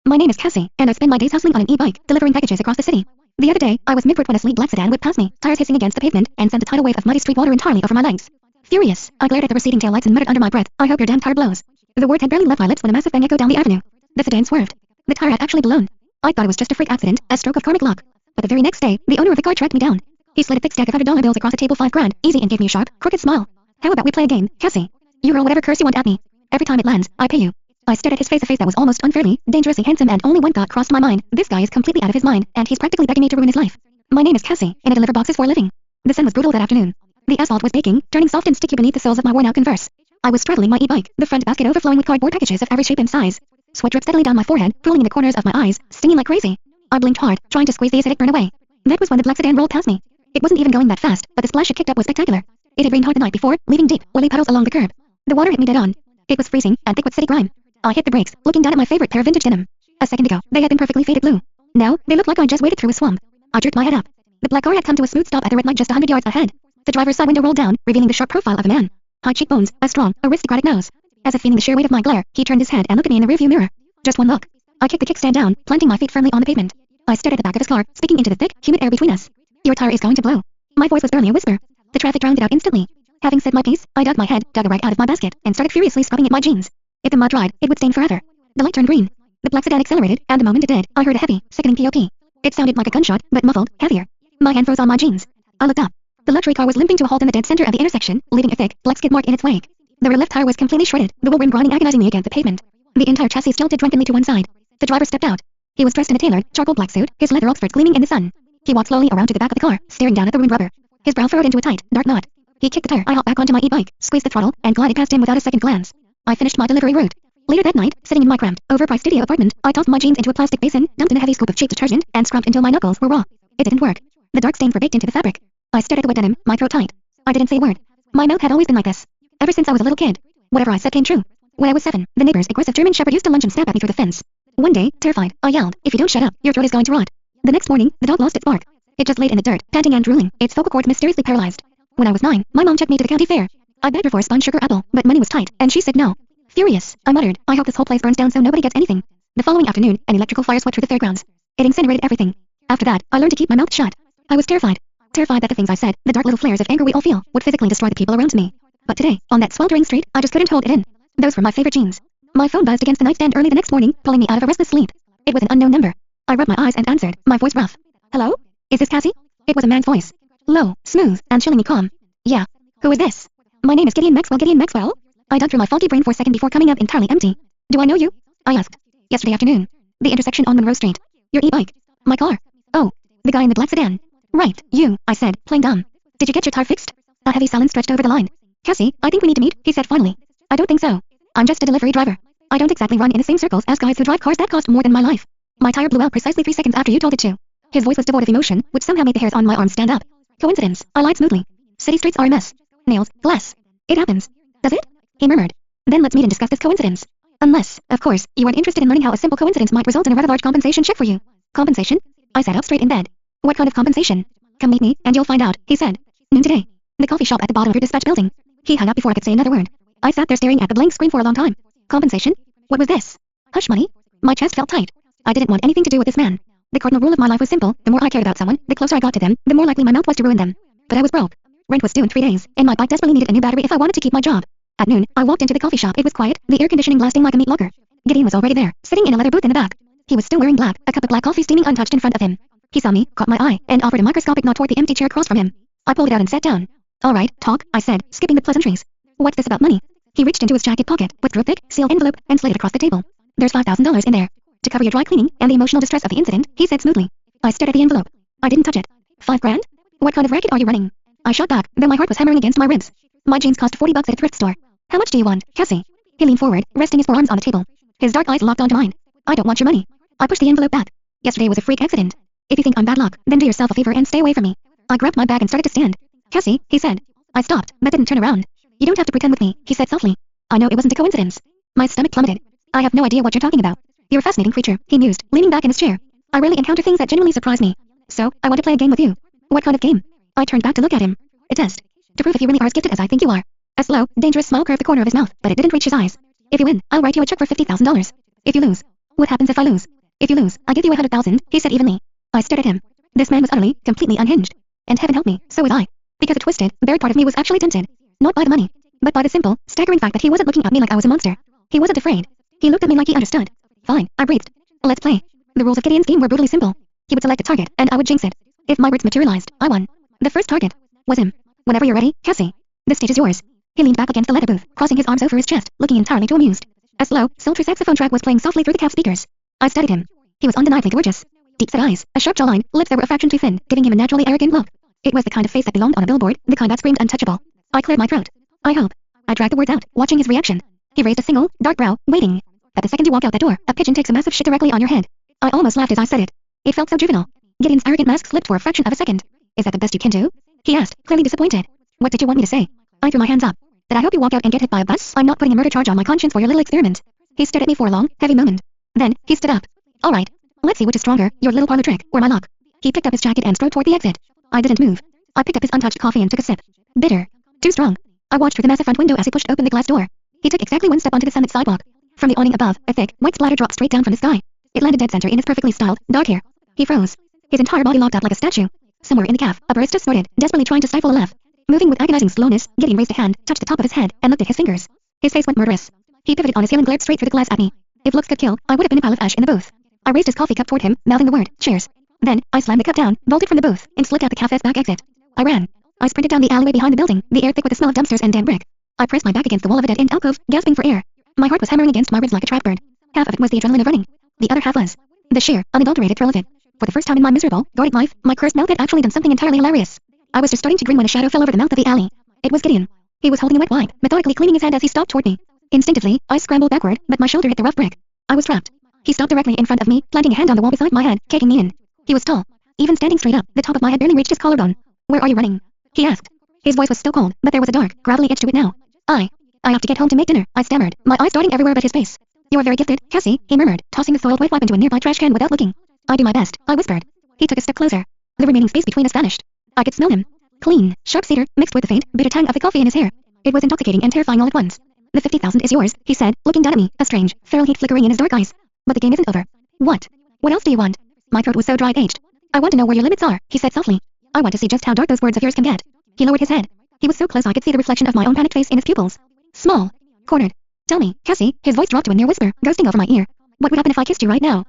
My name is Cassie, and I spend my days hustling on an e-bike, delivering packages across the city. The other day, I was mid-road when a sleek black sedan whipped past me, tires hissing against the pavement, and sent a tidal wave of muddy street water entirely over my legs. Furious, I glared at the receding taillights and muttered under my breath, "I hope your damn tire blows." The words had barely left my lips when a massive bang echoed down the avenue. The sedan swerved. The tire had actually blown. I thought it was just a freak accident, a stroke of karmic luck. But the very next day, the owner of the car tracked me down. He slid a thick stack of $100 bills across the table, $5 grand, easy, and gave me a sharp, crooked smile. "How about we play a game, Cassie? You roll whatever curse you want at me. Every time it lands, I pay you." I stared at his face, a face that was almost unfairly, dangerously handsome, and only one thought crossed my mind: this guy is completely out of his mind, and he's practically begging me to ruin his life. My name is Cassie, and I deliver boxes for a living. The sun was brutal that afternoon. The asphalt was baking, turning soft and sticky beneath the soles of my worn-out Converse. I was straddling my e-bike, the front basket overflowing with cardboard packages of every shape and size. Sweat dripped steadily down my forehead, pooling in the corners of my eyes, stinging like crazy. I blinked hard, trying to squeeze the acidic burn away. That was when the black sedan rolled past me. It wasn't even going that fast, but the splash it kicked up was spectacular. It had rained hard the night before, leaving deep, oily puddles along the curb. The water hit me dead on. It was freezing, and thick with city grime. I hit the brakes, looking down at my favorite pair of vintage denim. A second ago, they had been perfectly faded blue. Now, they looked like I just waded through a swamp. I jerked my head up. The black car had come to a smooth stop at the red light just 100 yards ahead. The driver's side window rolled down, revealing the sharp profile of a man. High cheekbones, a strong, aristocratic nose. As if feeling the sheer weight of my glare, he turned his head and looked at me in the rearview mirror. Just one look. I kicked the kickstand down, planting my feet firmly on the pavement. I stared at the back of his car, speaking into the thick, humid air between us. "Your tire is going to blow." My voice was barely a whisper. The traffic drowned it out instantly. Having said my piece, I dug my head, dug a rag out of my basket, and started furiously scrubbing at my jeans. If the mud dried, it would stain forever. The light turned green. The black sedan accelerated, and the moment it did, I heard a heavy, sickening pop. It sounded like a gunshot, but muffled, heavier. My hand froze on my jeans. I looked up. The luxury car was limping to a halt in the dead center of the intersection, leaving a thick, black skid mark in its wake. The rear left tire was completely shredded, the wheel rim grinding agonizingly against the pavement. The entire chassis tilted drunkenly to one side. The driver stepped out. He was dressed in a tailored, charcoal black suit, his leather oxfords gleaming in the sun. He walked slowly around to the back of the car, staring down at the ruined rubber. His brow furrowed into a tight, dark knot. He kicked the tire. I hopped back onto my e-bike, squeezed the throttle, and glided past him without a second glance. I finished my delivery route. Later that night, sitting in my cramped, overpriced studio apartment, I tossed my jeans into a plastic basin, dumped in a heavy scoop of cheap detergent, and scrubbed until my knuckles were raw. It didn't work. The dark stains were baked into the fabric. I stared at the wet denim, my throat tight. I didn't say a word. My mouth had always been like this. Ever since I was a little kid. Whatever I said came true. When I was 7, the neighbor's aggressive German shepherd used to lunge and snap at me through the fence. One day, terrified, I yelled, "If you don't shut up, your throat is going to rot." The next morning, the dog lost its bark. It just laid in the dirt, panting and drooling, its vocal cords mysteriously paralyzed. When I was 9, my mom took me to the county fair. I begged her for a spun sugar apple, but money was tight, and she said no. Furious, I muttered, "I hope this whole place burns down so nobody gets anything." The following afternoon, an electrical fire swept through the fairgrounds. It incinerated everything. After that, I learned to keep my mouth shut. I was terrified. Terrified that the things I said, the dark little flares of anger we all feel, would physically destroy the people around me. But today, on that sweltering street, I just couldn't hold it in. Those were my favorite jeans. My phone buzzed against the nightstand early the next morning, pulling me out of a restless sleep. It was an unknown number. I rubbed my eyes and answered, my voice rough. "Hello? Is this Cassie?" It was a man's voice. Low, smooth, and chillingly calm. "Yeah. Who is this?" "My name is Gideon Maxwell. Gideon Maxwell?" I dug through my faulty brain for a second before coming up entirely empty. "Do I know you?" I asked. "Yesterday afternoon. The intersection on Monroe Street." "Your e-bike?" "My car." "Oh. The guy in the black sedan." "Right, you," I said, playing dumb. "Did you get your tire fixed?" A heavy silence stretched over the line. "Cassie, I think we need to meet," he said finally. "I don't think so. I'm just a delivery driver. I don't exactly run in the same circles as guys who drive cars that cost more than my life. My tire blew out precisely 3 seconds after you told it to." His voice was devoid of emotion, which somehow made the hairs on my arms stand up. "Coincidence," I lied smoothly. "City streets are a mess. Nails, glass. It happens." "Does it?" he murmured. "Then let's meet and discuss this coincidence. Unless, of course, you aren't interested in learning how a simple coincidence might result in a rather large compensation check for you." "Compensation?" I sat up straight in bed. "What kind of compensation?" "Come meet me, and you'll find out," he said. "Noon today. The coffee shop at the bottom of your dispatch building." He hung up before I could say another word. I sat there staring at the blank screen for a long time. Compensation? What was this? Hush money? My chest felt tight. I didn't want anything to do with this man. The cardinal rule of my life was simple: the more I cared about someone, the closer I got to them, the more likely my mouth was to ruin them. But I was broke. Rent was due in 3 days, and my bike desperately needed a new battery if I wanted to keep my job. At noon, I walked into the coffee shop. It was quiet, the air conditioning blasting like a meat locker. Gideon was already there, sitting in a leather booth in the back. He was still wearing black, a cup of black coffee steaming untouched in front of him. He saw me, caught my eye, and offered a microscopic nod toward the empty chair across from him. I pulled it out and sat down. "All right, talk," I said, skipping the pleasantries. "What's this about money?" He reached into his jacket pocket, withdrew a thick, sealed envelope, and slid it across the table. "There's $5,000 in there. To cover your dry cleaning and the emotional distress of the incident," he said smoothly. I stared at the envelope. I didn't touch it. "$5 grand? What kind of racket are you running?" I shot back, though my heart was hammering against my ribs. "My jeans cost $40 at a thrift store. How much do you want, Cassie?" He leaned forward, resting his forearms on the table. His dark eyes locked onto mine. "I don't want your money." I pushed the envelope back. "Yesterday was a freak accident. If you think I'm bad luck, then do yourself a favor and stay away from me." I grabbed my bag and started to stand. "Cassie," he said. I stopped, but didn't turn around. "You don't have to pretend with me," he said softly. "I know it wasn't a coincidence." My stomach plummeted. "I have no idea what you're talking about." "You're a fascinating creature," he mused, leaning back in his chair. "I rarely encounter things that genuinely surprise me. So, I want to play a game with you." "What kind of game?" I turned back to look at him. "A test. To prove if you really are as gifted as I think you are." A slow, dangerous smile curved the corner of his mouth, but it didn't reach his eyes. "If you win, I'll write you a check for $50,000. If you lose." "What happens if I lose?" If you lose, I give you 100,000, he said evenly. I stared at him. This man was utterly, completely unhinged. And heaven help me, so was I. Because a twisted, buried part of me was actually tempted. Not by the money, but by the simple, staggering fact that he wasn't looking at me like I was a monster. He wasn't afraid. He looked at me like he understood. Fine, I breathed. Let's play. The rules of Gideon's game were brutally simple. He would select a target, and I would jinx it. If my words materialized, I won. The first target was him. Whenever you're ready, Cassie. The stage is yours. He leaned back against the leather booth, crossing his arms over his chest, looking entirely too amused. A slow, sultry saxophone track was playing softly through the cab speakers. I studied him. He was undeniably gorgeous. Deep-set eyes, a sharp jawline, lips that were a fraction too thin, giving him a naturally arrogant look. It was the kind of face that belonged on a billboard, the kind that screamed untouchable. I cleared my throat. I hope. I dragged the words out, watching his reaction. He raised a single, dark brow, waiting. At the second you walk out that door, a pigeon takes a massive shit directly on your head. I almost laughed as I said it. It felt so juvenile. Gideon's arrogant mask slipped for a fraction of a second. Is that the best you can do? He asked, clearly disappointed. What did you want me to say? I threw my hands up. That I hope you walk out and get hit by a bus? I'm not putting a murder charge on my conscience for your little experiment. He stared at me for a long, heavy moment. Then, he stood up. Alright. Let's see which is stronger, your little parlor trick, or my luck. He picked up his jacket and strode toward the exit. I didn't move. I picked up his untouched coffee and took a sip. Bitter. Too strong. I watched through the massive front window as he pushed open the glass door. He took exactly one step onto the sunlit sidewalk. From the awning above, a thick, white splatter dropped straight down from the sky. It landed dead center in his perfectly styled, dark hair. He froze. His entire body locked up like a statue. Somewhere in the caf, a barista snorted, desperately trying to stifle a laugh. Moving with agonizing slowness, Gideon raised a hand, touched the top of his head, and looked at his fingers. His face went murderous. He pivoted on his heel and glared straight through the glass at me. If looks could kill, I would have been a pile of ash in the booth. I raised his coffee cup toward him, mouthing the word, cheers. Then, I slammed the cup down, bolted from the booth, and slipped out the cafe's back exit. I ran. I sprinted down the alleyway behind the building, the air thick with the smell of dumpsters and damp brick. I pressed my back against the wall of a dead-end alcove, gasping for air. My heart was hammering against my ribs like a trap bird. Half of it was the adrenaline of running. The other half was the sheer, unadulterated thrill of it. For the first time in my miserable, guarded life, my cursed mouth had actually done something entirely hilarious. I was just starting to grin when a shadow fell over the mouth of the alley. It was Gideon. He was holding a wet wipe, methodically cleaning his hand as he stalked toward me. Instinctively, I scrambled backward, but my shoulder hit the rough brick. I was trapped. He stopped directly in front of me, planting a hand on the wall beside my head, taking me in. He was tall. Even standing straight up, the top of my head barely reached his collarbone. Where are you running? He asked. His voice was still cold, but there was a dark, gravelly edge to it now. I have to get home to make dinner, I stammered, my eyes darting everywhere but his face. You are very gifted, Cassie, he murmured, tossing the soiled wet wipe into a nearby trash can without looking. I do my best, I whispered. He took a step closer. The remaining space between us vanished. I could smell him. Clean, sharp cedar, mixed with the faint, bitter tang of the coffee in his hair. It was intoxicating and terrifying all at once. The 50,000 is yours, he said, looking down at me, a strange, feral heat flickering in his dark eyes. But the game isn't over. What? What else do you want? My throat was so dry-aged. I want to know where your limits are, he said softly. I want to see just how dark those words of yours can get. He lowered his head. He was so close I could see the reflection of my own panicked face in his pupils. Small. Cornered. Tell me, Cassie, his voice dropped to a near whisper, ghosting over my ear. What would happen if I kissed you right now?